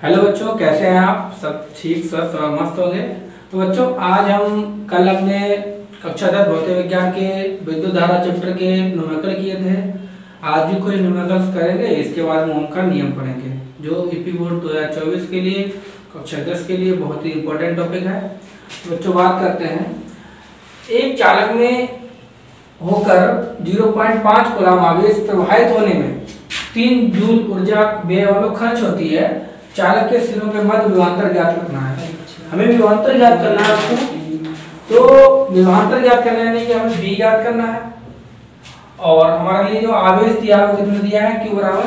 Hello बच्चों, कैसे हैं आप? सब ठीक, स्वस्थ और मस्त होंगे। तो बच्चों, आज हम कल अपने कक्षा 10 भौतिक विज्ञान के विद्युत धारा चैप्टर के न्यूमेरिकल किए थे। आज भी कुछ न्यूमेरिकल्स करेंगे, इसके बाद ओम का नियम पढ़ेंगे, जो यूपी बोर्ड 2024 के लिए कक्षा 10 के लिए बहुत ही इम्पोर्टेंट टॉपिक है। तो बच्चों, बात करते हैं। एक चालक में होकर 0.5 कूलम आवेश प्रवाहित होने में 3 जूल ऊर्जा व्यय खर्च होती है। चालक के सिरों के मध्य विभवांतर ज्ञात करना है। हमें विभवांतर ज्ञात करना है आपको। तो विभवांतर ज्ञात करना है कि हमें बी ज्ञात करना है, और हमारे लिए जो आवेश दिया है वो कितना दिया है, Q बराबर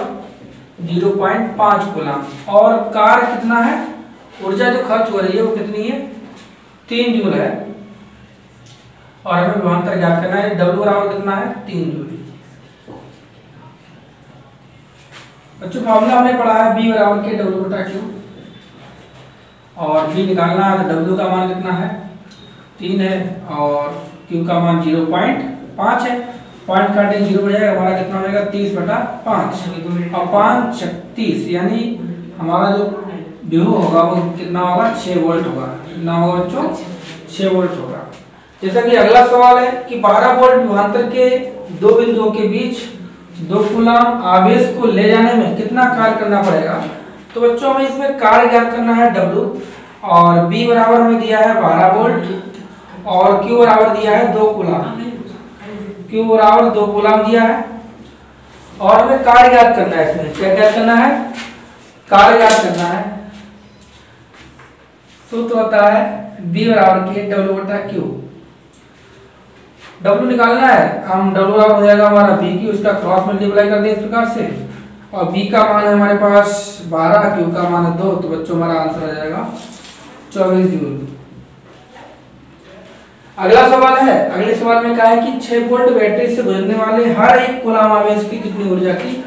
0.5 कूलम, और कार्य कितना है, ऊर्जा जो खर्च हो रही है वो कितनी है, 3 जूल है, और हमें विभवांतर ज्ञात करना है। W बराबर कितना है, 3 जूल। बच्चों, फॉर्मूला हमने पढ़ा है B बराबर के W बटा Q, और B निकालना है तो W का मान कितना है, 3 है, और Q का मान 0.5 है। पॉइंट काटे 0 हो जाएगा, हमारा कितना हो जाएगा, 30 बटा 5, और 5 30, यानी हमारा जो विभव होगा वो कितना होगा, 6 वोल्ट होगा। कितना होगा बच्चों, 6 वोल्ट होगा। जैसा कि अगला सवाल है कि 12 वोल्ट विभवांतर के दो बिंदुओं के बीच 2 कूलम आवेश को ले जाने में कितना कार्य करना पड़ेगा। तो बच्चों, हमें इसमें कार्य ज्ञात करना है W, और B बराबर हमें दिया है 12 वोल्ट, और Q बराबर दिया है 2 कूलम। Q बराबर 2 कूलम दिया है, और हमें कार्य ज्ञात करना है। इसमें क्या ज्ञात करना है, कार्य ज्ञात करना है। सूत्र होता है B बराबर के W बटा Q। W निकालना है, हम W बराबर हो जाएगा हमारा B की, उसका क्रॉस मल्टीप्लाई कर दें इस प्रकार से, और B का मान है हमारे पास 12, Q का मान है 2, तो बच्चों हमारा आंसर आ जाएगा 24 जूल। अगला सवाल है, अगले सवाल में कहा है कि 6 वोल्ट बैटरी से गुजरने वाले हर एक कूलम आवेश की कितनी ऊर्जा की,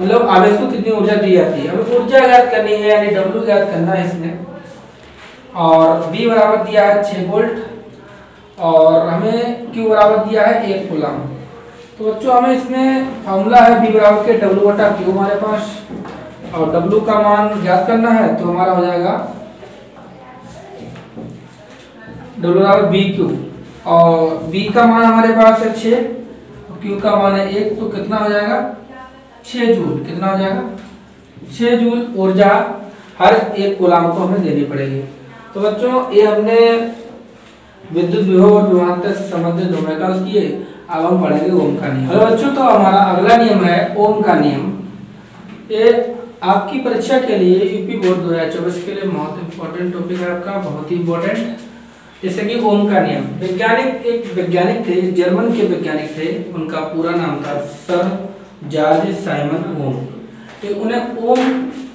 मतलब आवेश को कितनी ऊर्जा दी जाती है। हमें ऊर्जा ज्ञात करनी है, यानी W ज्ञात करना है इसमें, और B बराबर दिया है 6 वोल्ट, और हमें Q बराबर दिया है 1 कूलम। तो बच्चों, हमें इसमें फॉर्मूला है B बराबर के W बटा Q हमारे पास, और W का मान ज्ञात करना है, तो हमारा हो जाएगा W बराबर BQ, और B का मान हमारे पास है 6, Q का मान है 1, तो कितना हो जाएगा, 6 जूल। कितना हो जाएगा, 6 जूल ऊर्जा हर एक कूलम को हमें देनी पड़ेगी। तो बच्चों, ये हमने विद्युत विभव और विभवांतर से संबंधित न्यूमेरिकल्स किए। अब हम पढ़ेंगे ओम का नियम। हेलो बच्चों, तो हमारा अगला नियम है ओम का नियम। ये आपकी परीक्षा के लिए यूपी बोर्ड 2024 के लिए बहुत इंपॉर्टेंट टॉपिक है आपका, बहुत ही इंपॉर्टेंट। जैसे कि ओम का नियम, एक वैज्ञानिक थे, जर्मन के वैज्ञानिक थे, उनका पूरा नाम था सर जॉर्ज साइमन ओम। तो उन्हें ओम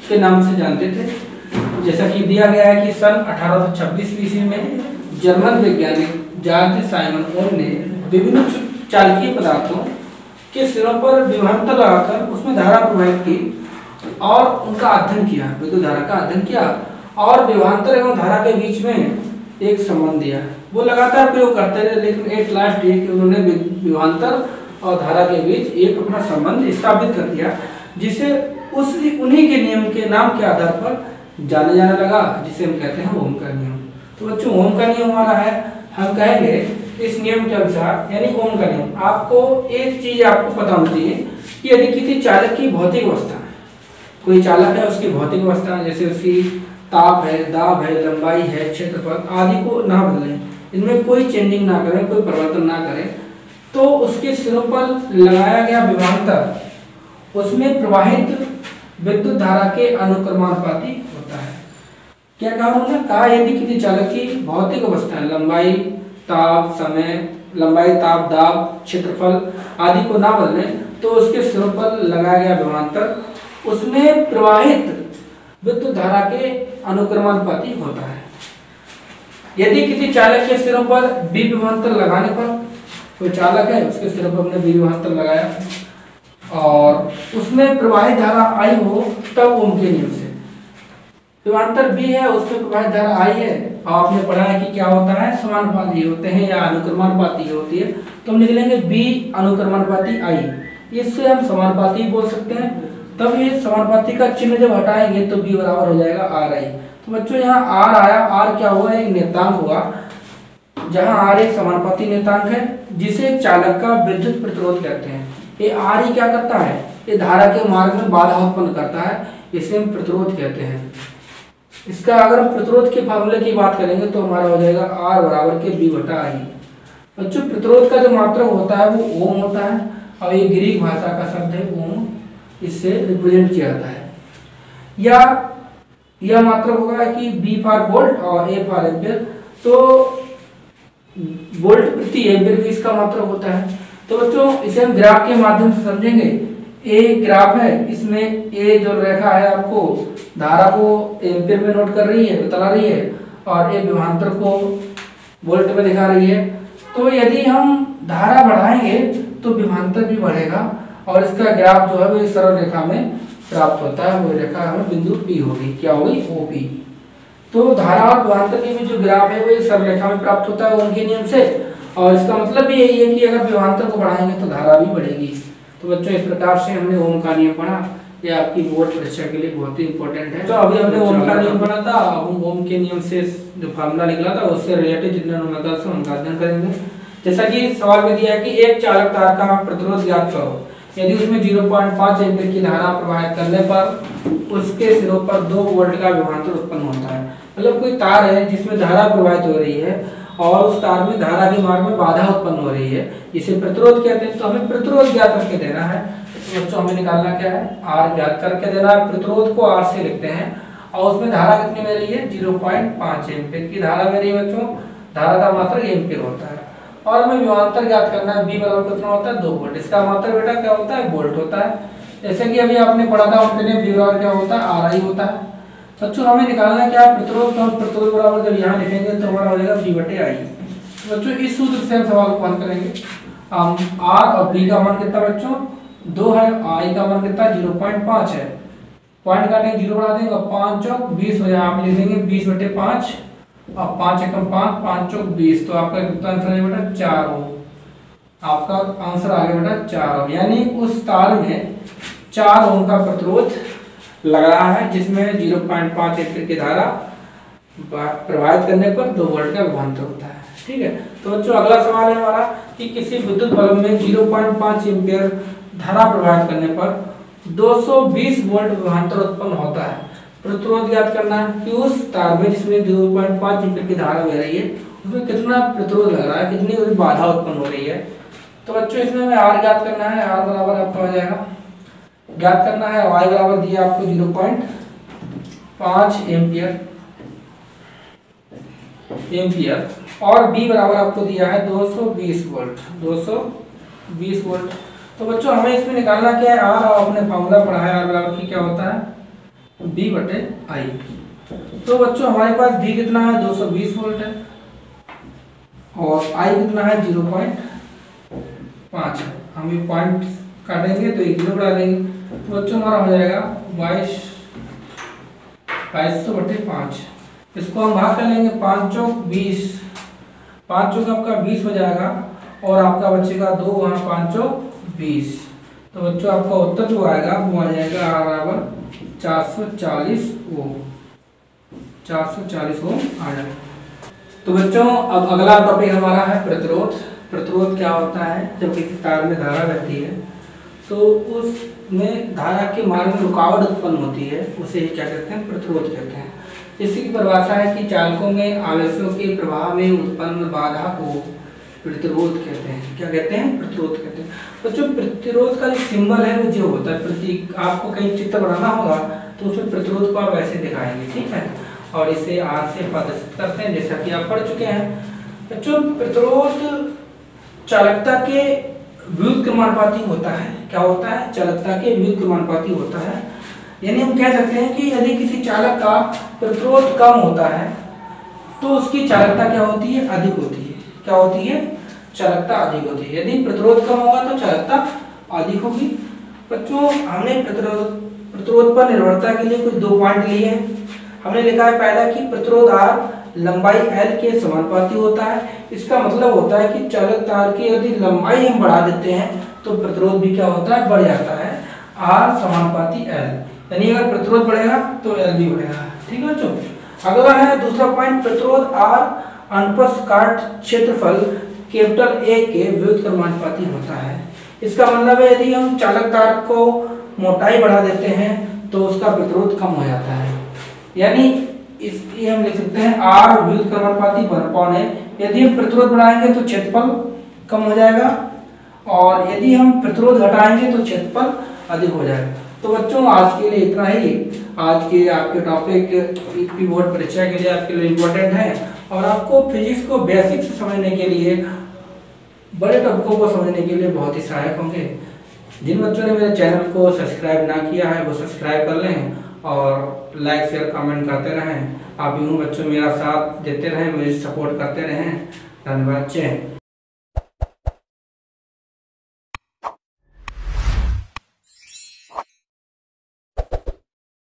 के नाम से जानते थे। जैसा कि दिया गया है कि सन 1826 ईस्वी में जर्मन वैज्ञानिक जॉर्ज साइमन ओम ने विभिन्न चालकीय पदार्थों के सिरों पर विभवांतर लगाकर उसमें धारा प्रवाहित की, और उनका अध्ययन किया, विद्युत धारा का अध्ययन किया, और विभवांतर एवं धारा के बीच में एक संबंध दिया। वो लगातार प्रयोग करते रहे, लेकिन एट लास्ट ये कि उन्होंने विभवांतर और धारा के बीच एक अपना संबंध स्थापित कर दिया, जिसे उन्हीं के नियम के नाम के आधार पर जाना जाने लगा, जिसे हम कहते हैं ओम का नियम। तो बच्चों, ओम का नियम हमारा है, हम कहेंगे इस नियम के अनुसार, यानी ओम का नियम, आपको एक चीज आपको पता होनी चाहिए कि यदि किसी चालक की भौतिक अवस्था, कोई चालक है उसकी भौतिक अवस्था, जैसे उसकी ताप है, दाब है, लंबाई है, क्षेत्रफल आदि को ना बदलें, इनमें कोई चेंजिंग ना करें, कोई परिवर्तन ना करें, तो उसके सिरों पर लगाया गया विभवांतर उसमें प्रवाहित विद्युत धारा के अनुक्रमानुपाती होता है। क्या कहा उन्होंने, कहा यदि किसी चालक की भौतिक अवस्था लंबाई, ताप, समय, लंबाई, ताप, दाब, क्षेत्रफल आदि को ना बदलें, तो उसके सिरों पर लगाया गया विभवांतर उसमें प्रवाहित विद्युत धारा के अनुक्रमानुपाती होता है। यदि किसी चालक के सिरों पर बी विभवांतर लगाने पर, कोई चालक है उसके सिरों पर हमने बी विभवांतर लगाया और उसमें प्रवाहित धारा आई हो, तब ओम के नियम से विभवांतर बी है उसमें प्रवाहित धारा आई है, और आपने पढ़ा है कि क्या होता है, समानुपाती होते हैं या अनुक्रमानुपाती होती है, तो हम लिख लेंगे बी अनुक्रमानुपाती आई। इससे हम समानुपाती बोल सकते हैं। तब ये समानुपाती का चिन्ह जब हटाएंगे तो B बराबर हो जाएगा RI। तो बच्चों यहाँ R आया, R क्या हुआ, एक निर्देशांक हुआ, जहाँ R एक समानुपाती निर्देशांक है जिसे चालक का विद्युत प्रतिरोध कहते हैं। ये RE क्या करता है, ये धारा के मार्ग में बाधा उत्पन्न करता है, इसे हम प्रतिरोध कहते हैं। इसका अगर हम प्रतिरोध के फार्मूले की बात करेंगे तो हमारा हो जाएगा R बराबर के B बटा I। बच्चों प्रतिरोध का जो मात्रक होता है वो ओम होता है, और ये ग्रीक भाषा का शब्द है ओम, इससे रिप्रेजेंट किया जाता है। या यह मात्रक होगा कि B फॉर वोल्ट और A फॉर एम्पियर, तो वोल्ट प्रति एम्पियर भी इसका मात्रक होता है। तो बच्चों इसे हम ग्राफ के माध्यम से समझेंगे। ए ग्राफ है, इसमें ए जो रेखा है आपको धारा को एम्पियर में नोट कर रही है, बता रही है, और ए विभवांतर को वोल्ट में दिखा रही है। तो यदि हम धारा बढ़ाएंगे तो विभवांतर भी बढ़ेगा, और इसका ग्राफ जो है वो इस सरल रेखा में प्राप्त होता है। वो रेखा हमें बिंदु P होगी, क्या होगी, OP। तो धारा और विभवांतर के बीच जो ग्राफ है वो इस सरल रेखा में प्राप्त होता है ओम के नियम से, और इसका मतलब भी यही है कि अगर विभवांतर को बढ़ाएंगे तो धारा भी बढ़ेगी। तो बच्चों इस प्रकार से हमने ओम का नियम पढ़ा, ये आपकी बोर्ड परीक्षा के लिए बहुत ही इंपॉर्टेंट है। तो अभी हमने ओम का नियम पढ़ा था, अब हम ओम के नियम से जो फार्मूला निकला था उससे रिलेटेड जितने न्यूमेरिकल्स हैं उनका अध्ययन करेंगे। जैसा कि सवाल में दिया है कि एक चालक तार का प्रतिरोध ज्ञात करो, यदि उसमें 0.5 एम्पीयर की धारा प्रवाहित करने पर उसके सिरों पर 2 वोल्ट का विभवांतर उत्पन्न होता है। मतलब कोई तार है जिसमें धारा प्रवाहित हो रही है और उस तार में धारा के मार्ग में बाधा उत्पन्न हो रही है, इसे प्रतिरोध कहते हैं। तो हमें प्रतिरोध ज्ञात करके देना है। तो बच्चों हमें निकालना क्या है, R ज्ञात करके देना है। प्रतिरोध को R से लिखते हैं, और उसमें धारा कितनी मिल रही है, 0.5 एम्पीयर की धारा मिल रही है। बच्चों धारा का मात्रक एम्पीयर होता है, और हमें विभवांतर ज्ञात करना है। B बराबर कितना होता है, 2 वोल्ट। इसका मात्रक बेटा क्या होता है, वोल्ट होता है। जैसे कि अभी आपने पढ़ा था उनके B बराबर क्या होता है, RI होता है। बच्चों हमें निकालना क्या है, प्रतिरोध का। प्रतिरोध बराबर जब यहाँ लिखेंगे तो हमारा हो जाएगा B बटे I। बच्चों इस सूत्र से हम सवाल को हल करेंगे। R और B का मान कितना बच्चों, 2 है, I का मान कितना 0.5 है। पॉइंट काटेंगे, 0 बढ़ा देंगे, 5 चौक 20 हो जाए, आप लिख देंगे 20 बटे 5, और 5 एकम 5, 5 चौक 20, तो आपका कितना आंसर है बेटा, 4 ओम। आपका आंसर आ गया बेटा 4 ओम, यानी उस तार में 4 ओम का प्रतिरोध लग रहा है, जिसमें 0.5 एम्पीयर की धारा प्रवाहित करने पर 2 वोल्ट का विभवांतर होता है। ठीक है। तो बच्चों अगला सवाल है हमारा कि किसी विद्युत बल्ब में 0.5 एम्पीयर धारा प्रवाहित करने पर 220 वोल्ट विभवांतर उत्पन्न होता है। प्रतिरोध ज्ञात करना है कि उस तार में जिसमें 0.5 एम्पीयर की धारा बह रही है उसमें कितना प्रतिरोध लग रहा है, कितनी उसमें बाधा उत्पन्न हो रही है। तो बच्चों इसमें हमें R ज्ञात करना है। R बराबर आपका हो जाएगा, ज्ञात करना है, Y बराबर दिया आपको 0.5 एम्पीयर, और B बराबर आपको दिया है 220 वोल्ट, 220 वोल्ट। तो बच्चों हमें इसमें निकालना क्या है, R, और अपने फार्मूला पढ़ा है, R बराबर की क्या होता है, B बटे I। तो बच्चों हमारे पास B कितना है, 220 वोल्ट है, और I कितना है 0.5 है। हम ये पॉइंट काटेंगे तो 1 बढ़ा देंगे, तो बच्चों हमारा हो जाएगा 2200 बटे 5। इसको हम भाग कर लेंगे, 5 चौक 20, 5 चौक आपका 20 हो जाएगा, और आपका बचेगा 2, वहाँ 5 चौक 20। तो बच्चों आपका उत्तर जो आएगा वो आ जाएगा R बराबर 440 ओम, 440 ओम आ जाएगा। तो बच्चों अब अगला टॉपिक हमारा है प्रतिरोध। प्रतिरोध क्या होता है, जब किसी तार में धारा बहती है तो उसमें धारा के मार्ग में रुकावट उत्पन्न होती है, उसे क्या कहते हैं, प्रतिरोध कहते हैं। इसकी परिभाषा है कि चालकों में आवेशों के प्रवाह में उत्पन्न बाधा को प्रतिरोध कहते हैं। क्या कहते हैं, प्रतिरोध कहते हैं। बच्चों प्रतिरोध का जो सिंबल है वो जो होता है, प्रतीक, आपको कहीं चित्र बनाना होगा तो उसमें प्रतिरोध को आप ऐसे दिखाएंगे, ठीक है, और इसे R से प्रदर्शित करते हैं, जैसा कि आप पढ़ चुके हैं। बच्चों प्रतिरोध चालकता के विद्युत क्रमानुपाती होता है। क्या होता है, चालकता के विद्युत क्रमानुपाती होता है। यानी हम कह सकते हैं कि यदि किसी चालक का प्रतिरोध कम होता है तो उसकी चालकता क्या होती है, अधिक होती है। क्या होती है, चालकता अधिक होती है। यदि प्रतिरोध कम होगा तो चालकता अधिक होगी। बच्चों हमने प्रतिरोध पर निर्भरता के लिए कुछ 2 पॉइंट लिए हैं। हमने लिखा है पहला कि प्रतिरोध R लंबाई L के समानुपाती होता है। इसका मतलब होता है कि चालक तार की यदि लंबाई हम बढ़ा देते हैं तो प्रतिरोध भी क्या होता है, बढ़ जाता है। आर समानुपाती एल, यानी अगर प्रतिरोध बढ़ेगा तो एल भी बढ़ेगा। ठीक है बच्चों। अगला है दूसरा पॉइंट, प्रतिरोध आर अनुप्रस्थ काट क्षेत्रफल कैपिटल ए के व्युत्क्रमानुपाती होता है। इसका मतलब है यदि हम चालक तार को मोटाई बढ़ा देते हैं तो उसका प्रतिरोध कम हो जाता है, यानी इसलिए हम लिख सकते हैं आर व्युत्क्रमानुपाती 1/n है। यदि हम प्रतिरोध बढ़ाएंगे तो क्षेत्रफल कम हो जाएगा और यदि हम प्रतिरोध घटाएंगे तो क्षेत्रफल अधिक हो जाएगा। तो बच्चों आज के लिए इतना ही। आज के आपके टॉपिक यूपी बोर्ड परीक्षा के लिए आपके लिए इम्पोर्टेंट है और आपको फिजिक्स को बेसिक से समझने के लिए, बड़े टॉपिकों को समझने के लिए बहुत ही सहायक होंगे। जिन बच्चों ने मेरे चैनल को सब्सक्राइब ना किया है वो सब्सक्राइब कर लें और लाइक शेयर कमेंट करते रहें। आप यूँ बच्चों मेरा साथ देते रहें, मुझे सपोर्ट करते रहें। धन्यवाद। जय हिंद।